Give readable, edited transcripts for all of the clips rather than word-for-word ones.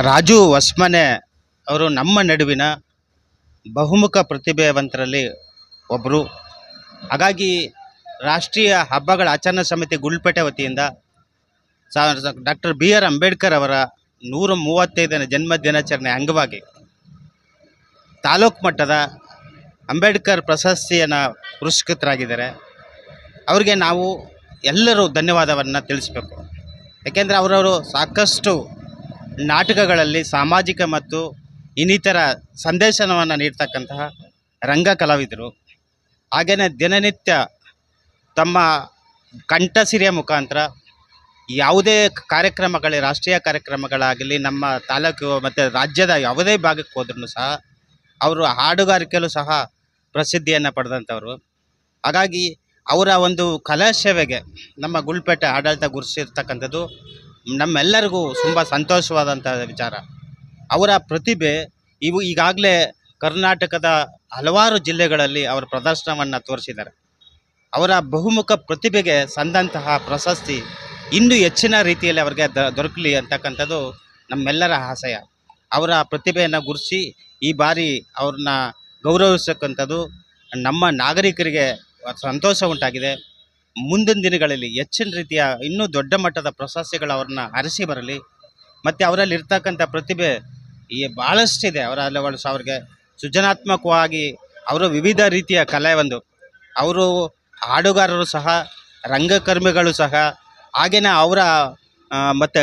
ರಾಜು ಹೊಸ್ಮನೆ ಅವರು ನಮ್ಮ ನಡುವಿನ ಬಹುಮುಖ ಪ್ರತಿಭಾವಂತರಲ್ಲಿ ಒಬ್ಬರು. ಹಾಗಾಗಿ ರಾಷ್ಟ್ರೀಯ ಹಬ್ಬಗಳ ಆಚರಣಾ ಸಮಿತಿ ಗುಲ್ಪೇಟೆ ವತಿಯಿಂದ ಡಾಕ್ಟರ್ BR ಅಂಬೇಡ್ಕರ್ ಅವರ 135ನೇ ಜನ್ಮ ದಿನಾಚರಣೆ ಅಂಗವಾಗಿ ತಾಲೂಕು ಮಟ್ಟದ ಅಂಬೇಡ್ಕರ್ ಪ್ರಶಸ್ತಿಯನ್ನು ಪುರಸ್ಕೃತರಾಗಿದ್ದಾರೆ. ಅವರಿಗೆ ನಾವು ಎಲ್ಲರೂ ಧನ್ಯವಾದವನ್ನು ತಿಳಿಸಬೇಕು. ಯಾಕೆಂದರೆ ಅವರವರು ಸಾಕಷ್ಟು ನಾಟಕಗಳಲ್ಲಿ ಸಾಮಾಜಿಕ ಮತ್ತು ಇನ್ನಿತರ ಸಂದೇಶನವನ್ನು ನೀಡ್ತಕ್ಕಂತಹ ರಂಗ ಕಲಾವಿದರು. ಹಾಗೆಯೇ ದಿನನಿತ್ಯ ತಮ್ಮ ಕಂಠಸಿರಿಯ ಮುಖಾಂತರ ಯಾವುದೇ ಕಾರ್ಯಕ್ರಮಗಳೇ ರಾಷ್ಟ್ರೀಯ ಕಾರ್ಯಕ್ರಮಗಳಾಗಲಿ ನಮ್ಮ ತಾಲೂಕು ಮತ್ತು ರಾಜ್ಯದ ಯಾವುದೇ ಭಾಗಕ್ಕೆ ಹೋದ್ರೂ ಸಹ ಅವರು ಹಾಡುಗಾರಿಕೆಯಲ್ಲೂ ಸಹ ಪ್ರಸಿದ್ಧಿಯನ್ನು ಪಡೆದಂಥವರು. ಹಾಗಾಗಿ ಅವರ ಒಂದು ಕಲಾ ಸೇವೆಗೆ ನಮ್ಮ ಗುಲ್ಪೇಟೆ ಆಡಳಿತ ಗುರುತಿಸಿರ್ತಕ್ಕಂಥದ್ದು ನಮ್ಮೆಲ್ಲರಿಗೂ ತುಂಬ ಸಂತೋಷವಾದಂಥ ವಿಚಾರ. ಅವರ ಪ್ರತಿಭೆ ಈಗಾಗಲೇ ಕರ್ನಾಟಕದ ಹಲವಾರು ಜಿಲ್ಲೆಗಳಲ್ಲಿ ಅವರ ಪ್ರದರ್ಶನವನ್ನು ತೋರಿಸಿದ್ದಾರೆ. ಅವರ ಬಹುಮುಖ ಪ್ರತಿಭೆಗೆ ಸಂದಂತಹ ಪ್ರಶಸ್ತಿ ಇನ್ನೂ ಹೆಚ್ಚಿನ ರೀತಿಯಲ್ಲಿ ಅವರಿಗೆ ದೊರಕಲಿ ಅಂತಕ್ಕಂಥದ್ದು ನಮ್ಮೆಲ್ಲರ ಆಶಯ. ಅವರ ಪ್ರತಿಭೆಯನ್ನು ಗುರುತಿಸಿ ಈ ಬಾರಿ ಅವ್ರನ್ನ ಗೌರವಿಸತಕ್ಕಂಥದ್ದು ನಮ್ಮ ನಾಗರಿಕರಿಗೆ ಸಂತೋಷ ಉಂಟಾಗಿದೆ. ಮುಂದಿನ ದಿನಗಳಲ್ಲಿ ಹೆಚ್ಚಿನ ರೀತಿಯ ಇನ್ನೂ ದೊಡ್ಡ ಮಟ್ಟದ ಪ್ರಶಸ್ತಿಗಳು ಅವ್ರನ್ನ ಅರಸಿ ಬರಲಿ. ಮತ್ತು ಅವರಲ್ಲಿ ಇರ್ತಕ್ಕಂಥ ಪ್ರತಿಭೆ ಭಾಳಷ್ಟಿದೆ. ಅವ್ರಿಗೆ ಸೃಜನಾತ್ಮಕವಾಗಿ ಅವರು ವಿವಿಧ ರೀತಿಯ ಕಲೆ ಅವರು ಹಾಡುಗಾರರು ಸಹ, ರಂಗಕರ್ಮಿಗಳು ಸಹ, ಹಾಗೆಯೇ ಅವರ ಮತ್ತು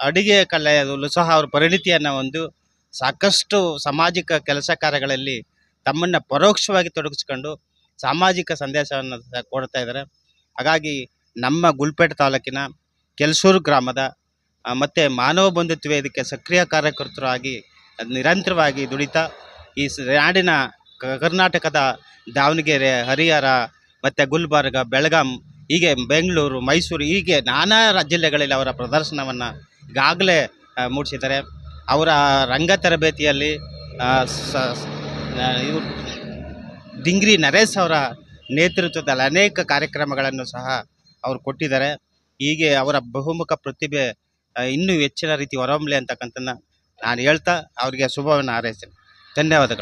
ಅಡುಗೆ ಕಲೆಯಲ್ಲೂ ಸಹ ಅವ್ರ ಪರಿಣಿತಿಯನ್ನು ಸಾಕಷ್ಟು ಸಾಮಾಜಿಕ ಕೆಲಸ ಕಾರ್ಯಗಳಲ್ಲಿ ತಮ್ಮನ್ನು ಪರೋಕ್ಷವಾಗಿ ತೊಡಗಿಸ್ಕೊಂಡು ಸಾಮಾಜಿಕ ಸಂದೇಶವನ್ನು ಕೊಡ್ತಾ ಇದ್ದಾರೆ. ಹಾಗಾಗಿ ನಮ್ಮ ಗುಲ್ಪೇಟೆ ತಾಲೂಕಿನ ಕೆಲ್ಸೂರು ಗ್ರಾಮದ ಮತ್ತು ಮಾನವ ಬಂಧುತ್ವ ವೇದಿಕೆ ಸಕ್ರಿಯ ಕಾರ್ಯಕರ್ತರಾಗಿ ನಿರಂತರವಾಗಿ ದುಡಿತಾ ಈ ನಾಡಿನ ಕರ್ನಾಟಕದ ದಾವಣಗೆರೆ, ಹರಿಹರ ಮತ್ತು ಗುಲ್ಬರ್ಗ, ಬೆಳಗಾಂ, ಹೀಗೆ ಬೆಂಗಳೂರು, ಮೈಸೂರು, ಹೀಗೆ ನಾನಾ ಜಿಲ್ಲೆಗಳಲ್ಲಿ ಅವರ ಪ್ರದರ್ಶನವನ್ನು ಈಗಾಗಲೇ ಮೂಡಿಸಿದ್ದಾರೆ. ಅವರ ರಂಗ ತರಬೇತಿಯಲ್ಲಿ ದಿಂಗ್ರಿ ನರೇಶ್ ಅವರ ನೇತೃತ್ವದಲ್ಲಿ ಅನೇಕ ಕಾರ್ಯಕ್ರಮಗಳನ್ನು ಸಹ ಅವರು ಕೊಟ್ಟಿದ್ದಾರೆ. ಹೀಗೆ ಅವರ ಬಹುಮುಖ ಪ್ರತಿಭೆ ಇನ್ನೂ ಹೆಚ್ಚಿನ ರೀತಿ ಹೊರಹೊಮ್ಮಲಿ ಅಂತಕ್ಕಂಥದ್ದನ್ನ ನಾನು ಹೇಳ್ತಾ ಅವರಿಗೆ ಶುಭವನ್ನು ಹಾರೈಸ್ತೇನೆ. ಧನ್ಯವಾದಗಳು.